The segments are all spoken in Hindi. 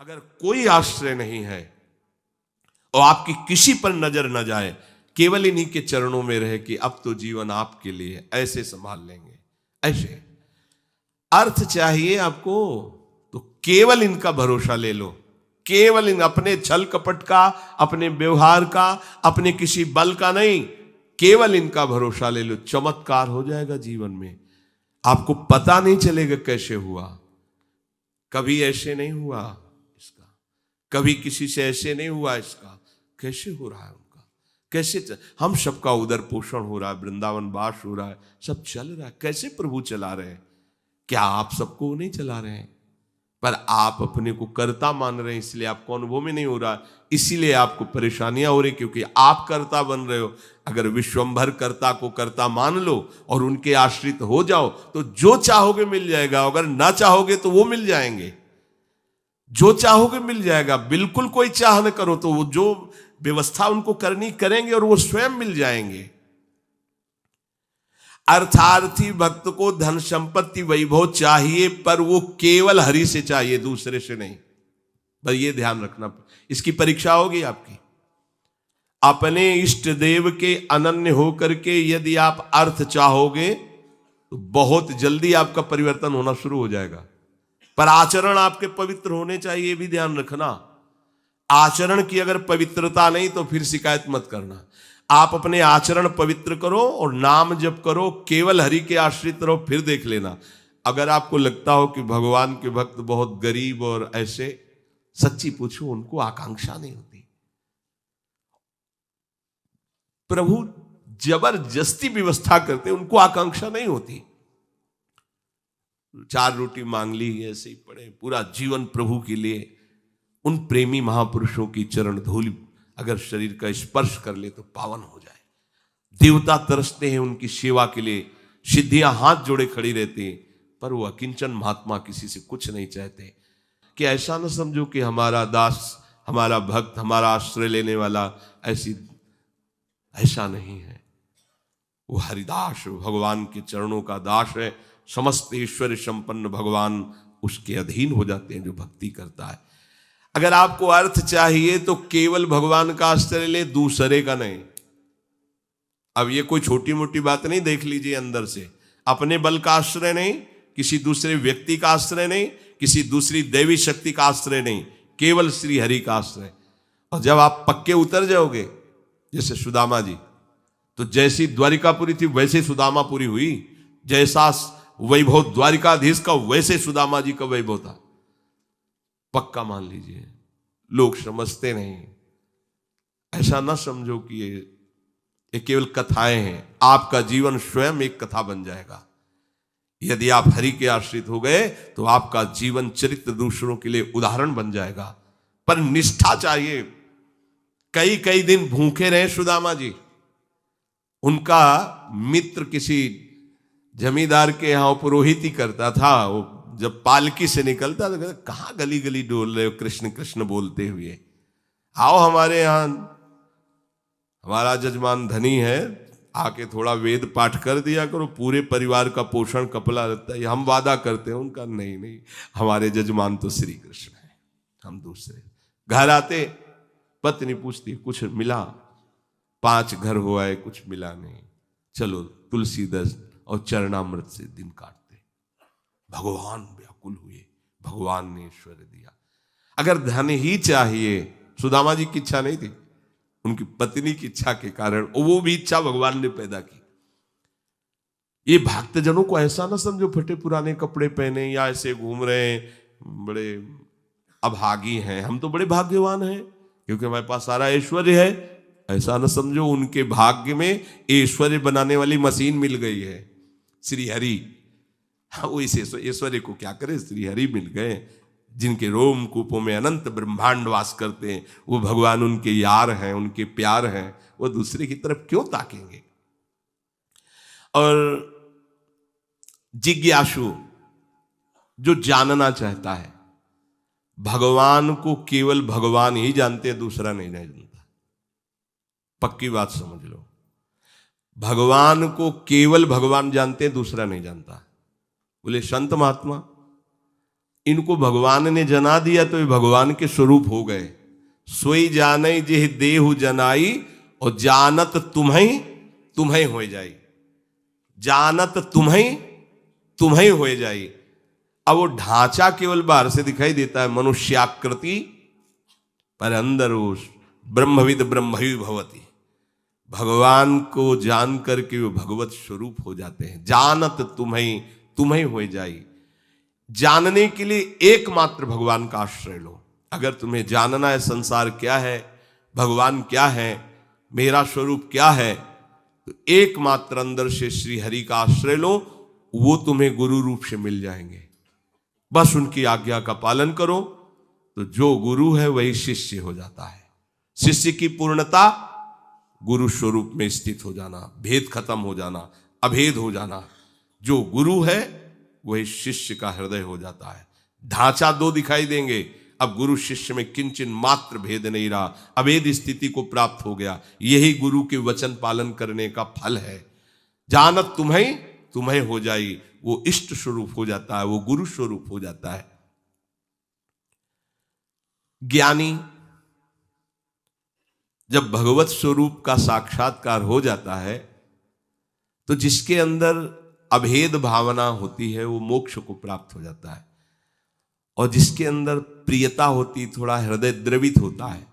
अगर कोई आश्रय नहीं है और आपकी किसी पर नजर न जाए, केवल इन्हीं के चरणों में रहे कि अब तो जीवन आपके लिए, ऐसे संभाल लेंगे। ऐसे अर्थ चाहिए आपको तो केवल इनका भरोसा ले लो, केवल इन अपने छल कपट का, अपने व्यवहार का, अपने किसी बल का नहीं, केवल इनका भरोसा ले लो। चमत्कार हो जाएगा जीवन में, आपको पता नहीं चलेगा कैसे हुआ। कभी ऐसे नहीं हुआ इसका, कभी किसी से ऐसे नहीं हुआ इसका, कैसे हो रहा है उनका, कैसे हम सबका उदर पोषण हो रहा है, वृंदावन वास हो रहा है, सब चल रहा है। कैसे प्रभु चला रहे हैं? क्या आप सबको नहीं चला रहे हैं? पर आप अपने को कर्ता मान रहे हैं, इसलिए आपको अनुभव में नहीं हो रहा, इसीलिए आपको परेशानियां हो रही, क्योंकि आप कर्ता बन रहे हो। अगर विश्वंभर कर्ता को कर्ता मान लो और उनके आश्रित हो जाओ तो जो चाहोगे मिल जाएगा, अगर ना चाहोगे तो वो मिल जाएंगे। जो चाहोगे मिल जाएगा, बिल्कुल कोई चाह न करो तो वो जो व्यवस्था उनको करनी करेंगे और वो स्वयं मिल जाएंगे। अर्थार्थी भक्त को धन संपत्ति वैभव चाहिए, पर वो केवल हरि से चाहिए, दूसरे से नहीं। बस ये ध्यान रखना, इसकी परीक्षा होगी आपकी। अपने इष्ट देव के अनन्य होकर के यदि आप अर्थ चाहोगे तो बहुत जल्दी आपका परिवर्तन होना शुरू हो जाएगा। पर आचरण आपके पवित्र होने चाहिए, भी ध्यान रखना। आचरण की अगर पवित्रता नहीं तो फिर शिकायत मत करना। आप अपने आचरण पवित्र करो और नाम जप करो, केवल हरि के आश्रित रहो, फिर देख लेना। अगर आपको लगता हो कि भगवान के भक्त बहुत गरीब और ऐसे, सच्ची पूछो, उनको आकांक्षा नहीं होती। प्रभु जबरदस्ती व्यवस्था करते, उनको आकांक्षा नहीं होती। 4 रोटी मांग ली, ऐसे ही पड़े, पूरा जीवन प्रभु के लिए। उन प्रेमी महापुरुषों की चरण धूल अगर शरीर का स्पर्श कर ले तो पावन हो जाए। देवता तरसते हैं उनकी सेवा के लिए, सिद्धियां हाथ जोड़े खड़ी रहती हैं, पर वो अकिंचन महात्मा किसी से कुछ नहीं चाहते। कि ऐसा न समझो कि हमारा दास, हमारा भक्त, हमारा आश्रय लेने वाला ऐसा नहीं है। वो हरिदास, भगवान के चरणों का दास है। समस्त ऐश्वर्य संपन्न भगवान उसके अधीन हो जाते हैं जो भक्ति करता है। अगर आपको अर्थ चाहिए तो केवल भगवान का आश्रय ले, दूसरे का नहीं। अब ये कोई छोटी मोटी बात नहीं, देख लीजिए अंदर से। अपने बल का आश्रय नहीं, किसी दूसरे व्यक्ति का आश्रय नहीं, किसी दूसरी देवी शक्ति का आश्रय नहीं, केवल श्री हरि का आश्रय। और जब आप पक्के उतर जाओगे, जैसे सुदामा जी, तो जैसी द्वारिकापुरी थी वैसे सुदामापुरी हुई। जैसा वैभव द्वारिकाधीश का वैसे सुदामा जी का वैभव था। पक्का मान लीजिए। लोग समझते नहीं, ऐसा ना समझो कि ये केवल कथाएं हैं। आपका जीवन स्वयं एक कथा बन जाएगा। यदि आप हरि के आश्रित हो गए तो आपका जीवन चरित्र दूसरों के लिए उदाहरण बन जाएगा। पर निष्ठा चाहिए। कई कई दिन भूखे रहे सुदामा जी। उनका मित्र किसी जमींदार के यहां पुरोहित ही करता था। वो जब पालकी से निकलता तो कहता, कहाँ गली गली डोल रहे हो कृष्ण कृष्ण बोलते हुए, आओ हमारे यहां, हमारा जजमान धनी है, आके थोड़ा वेद पाठ कर दिया करो, पूरे परिवार का पोषण कपला रहता है। हम वादा करते हैं उनका, नहीं नहीं, हमारे जजमान तो श्री कृष्ण है, हम दूसरे। घर आते पत्नी पूछती, कुछ मिला? 5 घर हो आए, कुछ मिला नहीं। चलो तुलसी दस और चरणामृत से दिन काटते। भगवान व्याकुल हुए, भगवान ने ऐश्वर्य दिया। अगर धन ही चाहिए, सुदामा जी की इच्छा नहीं थी, उनकी पत्नी की इच्छा के कारण वो भी इच्छा भगवान ने पैदा की। ये भक्तजनों को ऐसा ना समझो फटे पुराने कपड़े पहने या ऐसे घूम रहे हैं, बड़े अभागी हैं। हम तो बड़े भाग्यवान हैं क्योंकि हमारे पास सारा ऐश्वर्य है। ऐसा ना समझो, उनके भाग्य में ऐश्वर्य बनाने वाली मशीन मिल गई है, श्री हरि। वो इस ऐश्वर्य को क्या करे, श्री हरि मिल गए, जिनके रोम कूपों में अनंत ब्रह्मांड वास करते हैं। वो भगवान उनके यार हैं, उनके प्यार हैं। वो दूसरे की तरफ क्यों ताकेंगे? और जिज्ञासु, जो जानना चाहता है, भगवान को केवल भगवान ही जानते हैं, दूसरा नहीं जानता। पक्की बात समझ लो, भगवान को केवल भगवान जानते हैं, दूसरा नहीं जानता। बोले संत महात्मा, इनको भगवान ने जना दिया तो ये भगवान के स्वरूप हो गए। सोई जाने जेह देहु जनाई और जानत तुम्हें तुम्हें हो जाई, जानत तुम्हें तुम्हें हो जाई। अब वो ढांचा केवल बाहर से दिखाई देता है मनुष्याकृति, पर अंदर वो ब्रह्मविद ब्रह्मवि भवति, भगवान को जान करके वो भगवत स्वरूप हो जाते हैं। जानत तुम्हें तुम्हें हो जाई। जानने के लिए एकमात्र भगवान का आश्रय लो। अगर तुम्हें जानना है संसार क्या है, भगवान क्या है, मेरा स्वरूप क्या है, तो एकमात्र अंदर से श्री हरि का आश्रय लो, वो तुम्हें गुरु रूप से मिल जाएंगे। बस उनकी आज्ञा का पालन करो तो जो गुरु है वही शिष्य हो जाता है। शिष्य की पूर्णता गुरु स्वरूप में स्थित हो जाना, भेद खत्म हो जाना, अभेद हो जाना। जो गुरु है वही शिष्य का हृदय हो जाता है। ढांचा दो दिखाई देंगे, अब गुरु शिष्य में किंचन मात्र भेद नहीं रहा, अभेद स्थिति को प्राप्त हो गया। यही गुरु के वचन पालन करने का फल है। जानत तुम्हें तुम्हें हो जाई, वो इष्ट स्वरूप हो जाता है, वो गुरु स्वरूप हो जाता है। ज्ञानी जब भगवत स्वरूप का साक्षात्कार हो जाता है तो जिसके अंदर अभेद भावना होती है वो मोक्ष को प्राप्त हो जाता है, और जिसके अंदर प्रियता होती, थोड़ा हृदय द्रवित होता है,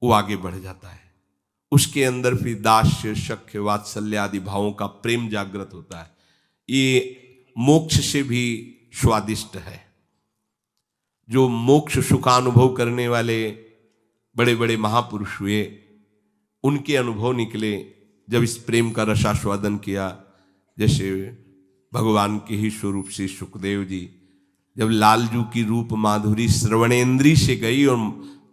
वो आगे बढ़ जाता है। उसके अंदर फिर दास्य शक्य वात्सल्य आदि भावों का प्रेम जागृत होता है। ये मोक्ष से भी स्वादिष्ट है। जो मोक्ष सुखानुभव करने वाले बड़े बड़े महापुरुष हुए, उनके अनुभव निकले जब इस प्रेम का रसास्वादन किया। जैसे भगवान के ही स्वरूप से सुखदेव जी, जब लालजू की रूप माधुरी श्रवणेन्द्री से गई, और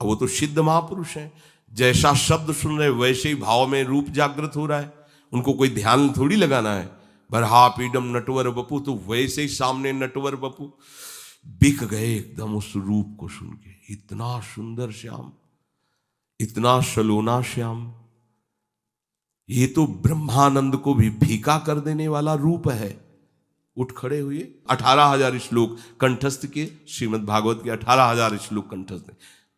वो तो सिद्ध महापुरुष हैं, जैसा शब्द सुन रहे वैसे ही भाव में रूप जागृत हो रहा है। उनको कोई ध्यान थोड़ी लगाना है। बरहा पीडम नटवर बपू, तो वैसे ही सामने नटवर बपू बिक गए एकदम उस रूप को सुन के। इतना सुंदर श्याम, इतना सलोना श्याम, ये तो ब्रह्मानंद को भी फीका कर देने वाला रूप है। उठ खड़े हुए, 18,000 श्लोक कंठस्थ किए, श्रीमद् भागवत के 18,000 श्लोक कंठस्थ।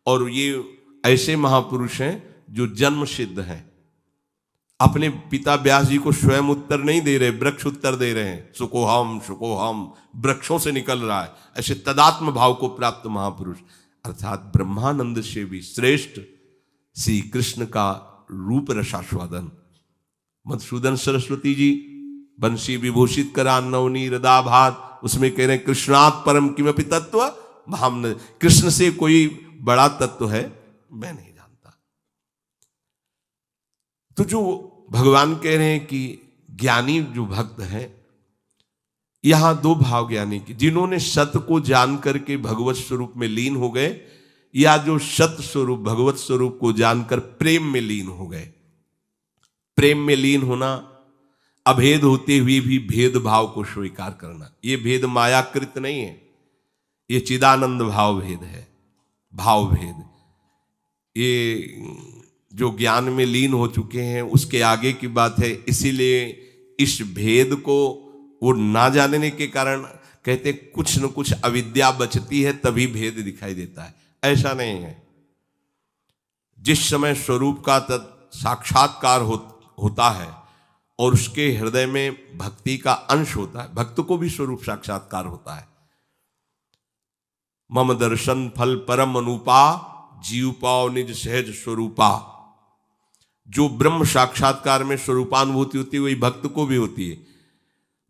और ये ऐसे महापुरुष हैं जो जन्म सिद्ध हैं। अपने पिता व्यास जी को स्वयं उत्तर नहीं दे रहे, वृक्ष उत्तर दे रहे हैं। सुकोहम सुकोहम, वृक्षों से निकल रहा है। ऐसे तदात्म भाव को प्राप्त महापुरुष, अर्थात ब्रह्मानंद से भी श्रेष्ठ श्री कृष्ण का रूप रसास्वादन। मधुसूदन सरस्वती जी बंशी विभूषित करा नवनी हृदाभात, उसमें कह रहे हैं कृष्णात् परम किमपि तत्व हम, कृष्ण से कोई बड़ा तत्व है मैं नहीं जानता। तो जो भगवान कह रहे हैं कि ज्ञानी जो भक्त है, यहां दो भाव ज्ञानी की, जिन्होंने सत्य को जान करके भगवत स्वरूप में लीन हो गए, या जो सत्य स्वरूप भगवत स्वरूप को जानकर प्रेम में लीन हो गए। प्रेम में लीन होना, अभेद होते हुए भी भेदभाव को स्वीकार करना। ये भेद मायाकृत नहीं है, ये चिदानंद भाव भेद है, भाव भेद। ये जो ज्ञान में लीन हो चुके हैं उसके आगे की बात है। इसीलिए इस भेद को वो ना जानने के कारण कहते कुछ न कुछ अविद्या बचती है, तभी भेद दिखाई देता है। ऐसा नहीं है। जिस समय स्वरूप का साक्षात्कार होता है और उसके हृदय में भक्ति का अंश होता है, भक्त को भी स्वरूप साक्षात्कार होता है। मम दर्शन फल परम अनुपा, जीव पाओ निज सहज स्वरूपा। जो ब्रह्म साक्षात्कार में स्वरूपानुभूति होती है वही भक्त को भी होती है।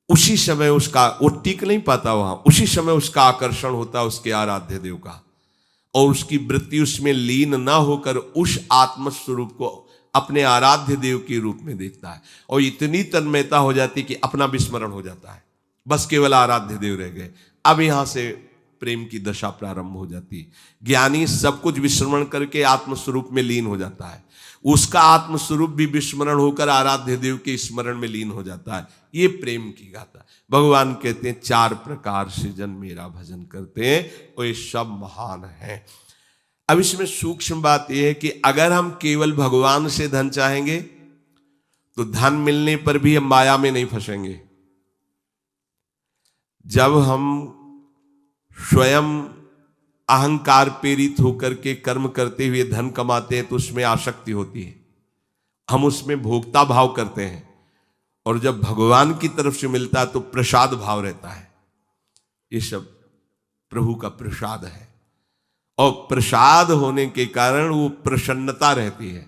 उसी समय उसका, वो टिक नहीं पाता वहां, उसी समय उसका आकर्षण होता है उसके आराध्य देव का, और उसकी वृत्ति उसमें लीन ना होकर उस आत्मस्वरूप को अपने आराध्य देव के रूप में देखता है, और इतनी तन्मयता हो जाती है कि अपना विस्मरण हो जाता है, बस केवल आराध्य देव रह गए। अब यहां से प्रेम की दशा प्रारंभ हो जाती है। ज्ञानी सब कुछ विस्मरण करके आत्मस्वरूप में लीन हो जाता है, उसका आत्मस्वरूप भी विस्मरण होकर आराध्य देव के स्मरण में लीन हो जाता है। ये प्रेम की गाथा। भगवान कहते हैं 4 प्रकार से जन मेरा भजन करते हैं, और ये सब महान है। अब इसमें सूक्ष्म बात यह है कि अगर हम केवल भगवान से धन चाहेंगे तो धन मिलने पर भी हम माया में नहीं फंसेंगे। जब हम स्वयं अहंकार प्रेरित होकर के कर्म करते हुए धन कमाते हैं तो उसमें आसक्ति होती है, हम उसमें भोक्ता भाव करते हैं। और जब भगवान की तरफ से मिलता है तो प्रसाद भाव रहता है। ये सब प्रभु का प्रसाद है, और प्रसाद होने के कारण वो प्रसन्नता रहती है,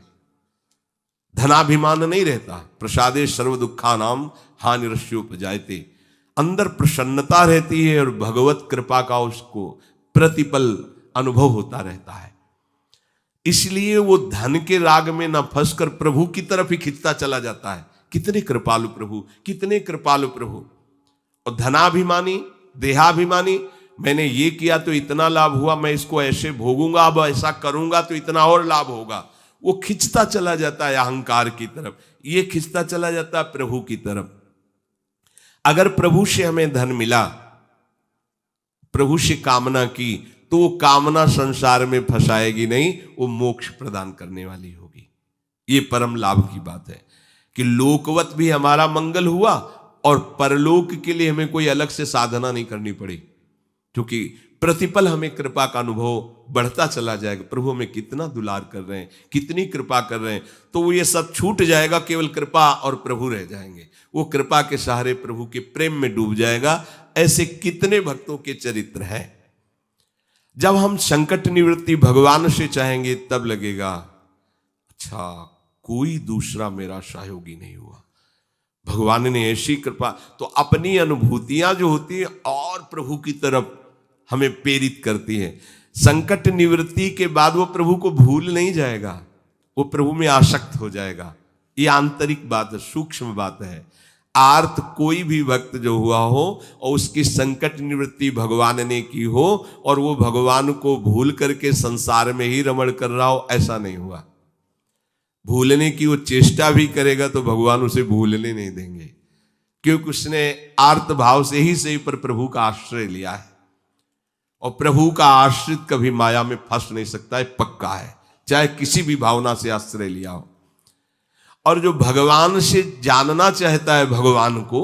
धनाभिमान नहीं रहता। प्रसादे सर्व दुखा नाम हानिरस्योपजायते, अंदर प्रसन्नता रहती है और भगवत कृपा का उसको प्रतिपल अनुभव होता रहता है। इसलिए वो धन के राग में न फंसकर प्रभु की तरफ ही खिंचता चला जाता है। कितने कृपालु प्रभु, कितने कृपालु प्रभु। और धनाभिमानी, देहाभिमानी, मैंने ये किया तो इतना लाभ हुआ, मैं इसको ऐसे भोगूंगा, अब ऐसा करूंगा तो इतना और लाभ होगा, वो खिंचता चला जाता है अहंकार की तरफ, ये खिंचता चला जाता है प्रभु की तरफ। अगर प्रभु से हमें धन मिला, प्रभु से कामना की, तो वो कामना संसार में फंसाएगी नहीं, वो मोक्ष प्रदान करने वाली होगी। ये परम लाभ की बात है कि लोकवत भी हमारा मंगल हुआ और परलोक के लिए हमें कोई अलग से साधना नहीं करनी पड़ी, क्योंकि प्रतिपल हमें कृपा का अनुभव बढ़ता चला जाएगा। प्रभु हमें कितना दुलार कर रहे हैं, कितनी कृपा कर रहे हैं, तो वो ये सब छूट जाएगा, केवल कृपा और प्रभु रह जाएंगे। वो कृपा के सहारे प्रभु के प्रेम में डूब जाएगा। ऐसे कितने भक्तों के चरित्र हैं। जब हम संकट निवृत्ति भगवान से चाहेंगे तब लगेगा अच्छा कोई दूसरा मेरा सहयोगी नहीं हुआ, भगवान ने ऐसी कृपा। तो अपनी अनुभूतियां जो होती है और प्रभु की तरफ हमें प्रेरित करती है। संकट निवृत्ति के बाद वो प्रभु को भूल नहीं जाएगा, वो प्रभु में आसक्त हो जाएगा। ये आंतरिक बात है, सूक्ष्म बात है। आर्त कोई भी भक्त जो हुआ हो और उसकी संकट निवृत्ति भगवान ने की हो और वो भगवान को भूल करके संसार में ही रमण कर रहा हो, ऐसा नहीं हुआ। भूलने की वो चेष्टा भी करेगा तो भगवान उसे भूलने नहीं देंगे, क्योंकि उसने आर्त भाव से ही सही पर प्रभु का आश्रय लिया है। और प्रभु का आश्रित कभी माया में फंस नहीं सकता है, पक्का है, चाहे किसी भी भावना से आश्रय लिया हो। और जो भगवान से जानना चाहता है भगवान को,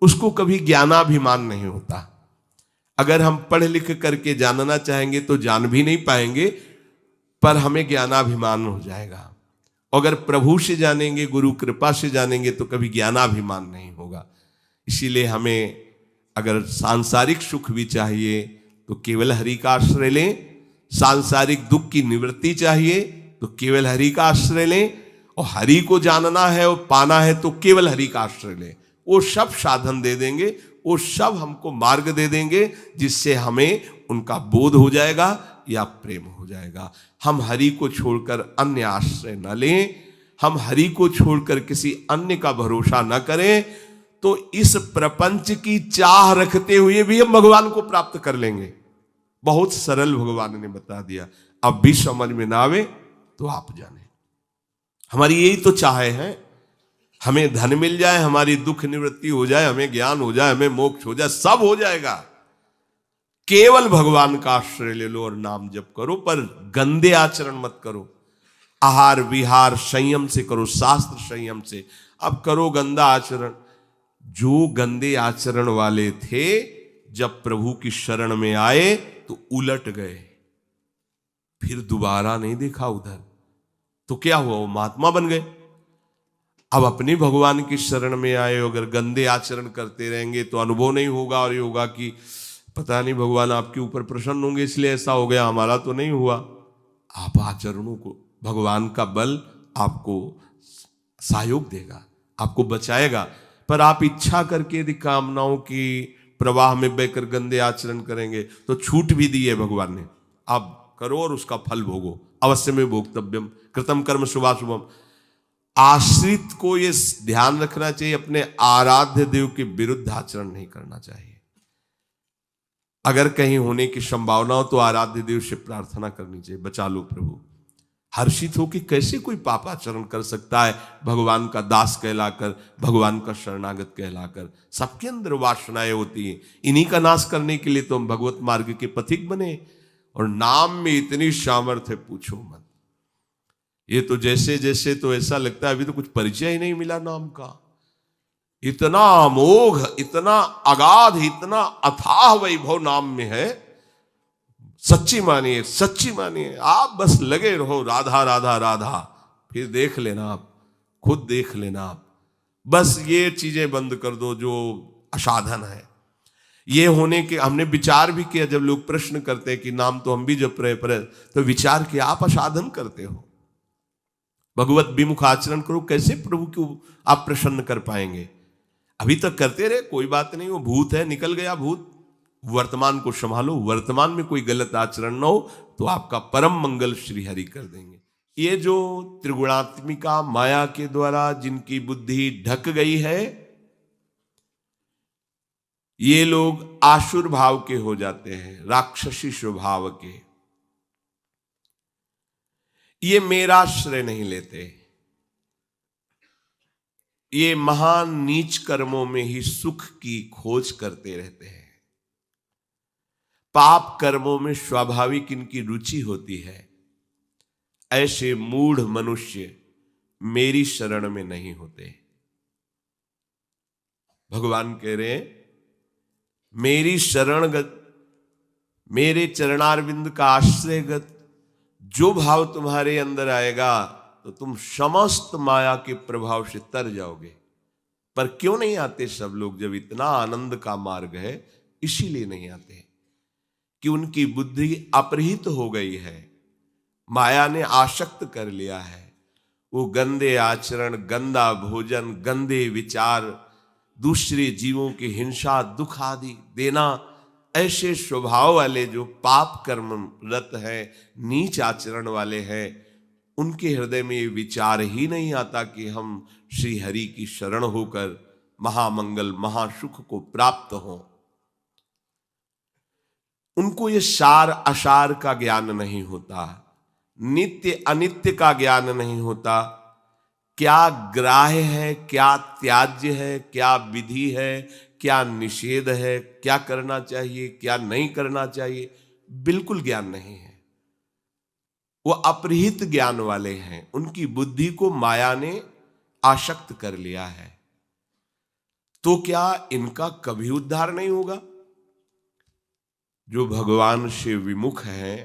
उसको कभी ज्ञानाभिमान नहीं होता। अगर हम पढ़ लिख करके जानना चाहेंगे तो जान भी नहीं पाएंगे, पर हमें ज्ञानाभिमान हो जाएगा। अगर प्रभु से जानेंगे, गुरु कृपा से जानेंगे, तो कभी ज्ञानाभिमान नहीं होगा। इसीलिए हमें अगर सांसारिक सुख भी चाहिए तो केवल हरि का आश्रय लें, सांसारिक दुख की निवृत्ति चाहिए तो केवल हरि का आश्रय लें, और हरि को जानना है और पाना है तो केवल हरि का आश्रय लें। वो सब साधन दे देंगे, वो सब हमको मार्ग दे देंगे, जिससे हमें उनका बोध हो जाएगा या प्रेम हो जाएगा। हम हरि को छोड़कर अन्य आश्रय न लें, हम हरि को छोड़कर किसी अन्य का भरोसा न करें, तो इस प्रपंच की चाह रखते हुए भी हम भगवान को प्राप्त कर लेंगे। बहुत सरल भगवान ने बता दिया। अब भी समझ में ना आवे तो आप जाने। हमारी यही तो चाह है, हमें धन मिल जाए, हमारी दुख निवृत्ति हो जाए, हमें ज्ञान हो जाए, हमें मोक्ष हो जाए, सब हो जाएगा। केवल भगवान का आश्रय ले लो और नाम जप करो, पर गंदे आचरण मत करो। आहार विहार संयम से करो, शास्त्र संयम से। अब करो गंदा आचरण। जो गंदे आचरण वाले थे जब प्रभु की शरण में आए तो उलट गए, फिर दोबारा नहीं देखा उधर, तो क्या हुआ, वो महात्मा बन गए। अब अपने भगवान की शरण में आए, अगर गंदे आचरण करते रहेंगे तो अनुभव नहीं होगा, और ये होगा कि पता नहीं भगवान आपके ऊपर प्रसन्न होंगे इसलिए ऐसा हो गया, हमारा तो नहीं हुआ। आप आचरणों को, भगवान का बल आपको सहयोग देगा, आपको बचाएगा। पर आप इच्छा करके यदि कामनाओं की प्रवाह में बहकर गंदे आचरण करेंगे तो छूट भी दी है भगवान ने, आप करो और उसका फल भोगो। अवश्य में भोक्तव्यम कृतम कर्म शुभाशुभम। आश्रित को ये ध्यान रखना चाहिए, अपने आराध्य देव के विरुद्ध आचरण नहीं करना चाहिए। अगर कहीं होने की संभावना हो तो आराध्य देव से प्रार्थना करनी चाहिए, बचा लो प्रभु। हर्षित हो कि कैसे कोई पापाचरण कर सकता है भगवान का दास कहलाकर, भगवान का शरणागत कहलाकर। सबके अंदर वासनाएं होती हैं, इन्हीं का नाश करने के लिए तो हम भगवत मार्ग के पथिक बने। और नाम में इतनी सामर्थ्य पूछो मत। ये तो जैसे जैसे तो ऐसा लगता है अभी तो कुछ परिचय ही नहीं मिला नाम का। इतना अमोघ, इतना अगाध, इतना अथाह वैभव नाम में है सच्ची मानिए, सच्ची मानिए, आप बस लगे रहो राधा राधा राधा, फिर देख लेना आप, खुद देख लेना आप। बस ये चीजें बंद कर दो जो असाधन है। ये होने के हमने विचार भी किया, जब लोग प्रश्न करते हैं कि नाम तो हम भी जप रहे पर, तो विचार किया आप असाधन करते हो, भगवत विमुख आचरण करो, कैसे प्रभु को आप प्रसन्न कर पाएंगे? अभी तक करते रहे, कोई बात नहीं, वो भूत है, निकल गया भूत। वर्तमान को संभालो, वर्तमान में कोई गलत आचरण न हो तो आपका परम मंगल श्री हरि कर देंगे। ये जो त्रिगुणात्मिका माया के द्वारा जिनकी बुद्धि ढक गई है, ये लोग आसुर भाव के हो जाते हैं, राक्षसी स्वभाव के। ये मेरा श्रेय नहीं लेते, ये महान नीच कर्मों में ही सुख की खोज करते रहते हैं। पाप कर्मों में स्वाभाविक इनकी रुचि होती है। ऐसे मूढ़ मनुष्य मेरी शरण में नहीं होते। भगवान कह रहे हैं, मेरी शरणगत, मेरे चरणारविंद का आश्रयगत जो भाव तुम्हारे अंदर आएगा तो तुम समस्त माया के प्रभाव से तर जाओगे। पर क्यों नहीं आते सब लोग? जब इतना आनंद का मार्ग है, इसीलिए नहीं आते कि उनकी बुद्धि अपहृत हो गई है, माया ने आसक्त कर लिया है। वो गंदे आचरण, गंदा भोजन, गंदे विचार, दूसरे जीवों की हिंसा, दुख आदि देना, ऐसे स्वभाव वाले जो पाप कर्म रत है, नीच आचरण वाले हैं, उनके हृदय में ये विचार ही नहीं आता कि हम श्री हरि की शरण होकर महामंगल महासुख को प्राप्त हों। उनको ये सार असार का ज्ञान नहीं होता, नित्य अनित्य का ज्ञान नहीं होता। क्या ग्राह्य है, क्या त्याज्य है, क्या विधि है, क्या निषेध है, क्या करना चाहिए, क्या नहीं करना चाहिए, बिल्कुल ज्ञान नहीं है। वो अपहृत ज्ञान वाले हैं, उनकी बुद्धि को माया ने आसक्त कर लिया है। तो क्या इनका कभी उद्धार नहीं होगा? जो भगवान से विमुख हैं,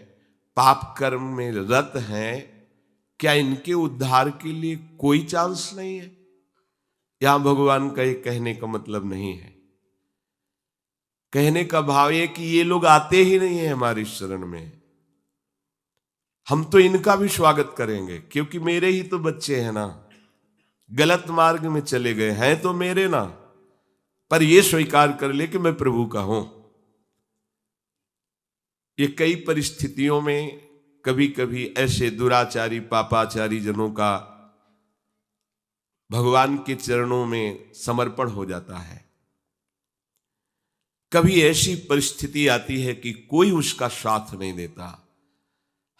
पाप कर्म में रत हैं, क्या इनके उद्धार के लिए कोई चांस नहीं है? यहां भगवान का ये कहने का मतलब नहीं है। कहने का भाव ये कि ये लोग आते ही नहीं है हमारी शरण में, हम तो इनका भी स्वागत करेंगे, क्योंकि मेरे ही तो बच्चे हैं ना, गलत मार्ग में चले गए हैं तो मेरे ना, पर ये स्वीकार कर ले कि मैं प्रभु का हूं। ये कई परिस्थितियों में कभी कभी ऐसे दुराचारी पापाचारी जनों का भगवान के चरणों में समर्पण हो जाता है। कभी ऐसी परिस्थिति आती है कि कोई उसका साथ नहीं देता,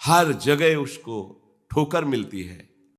हर जगह उसको ठोकर मिलती है,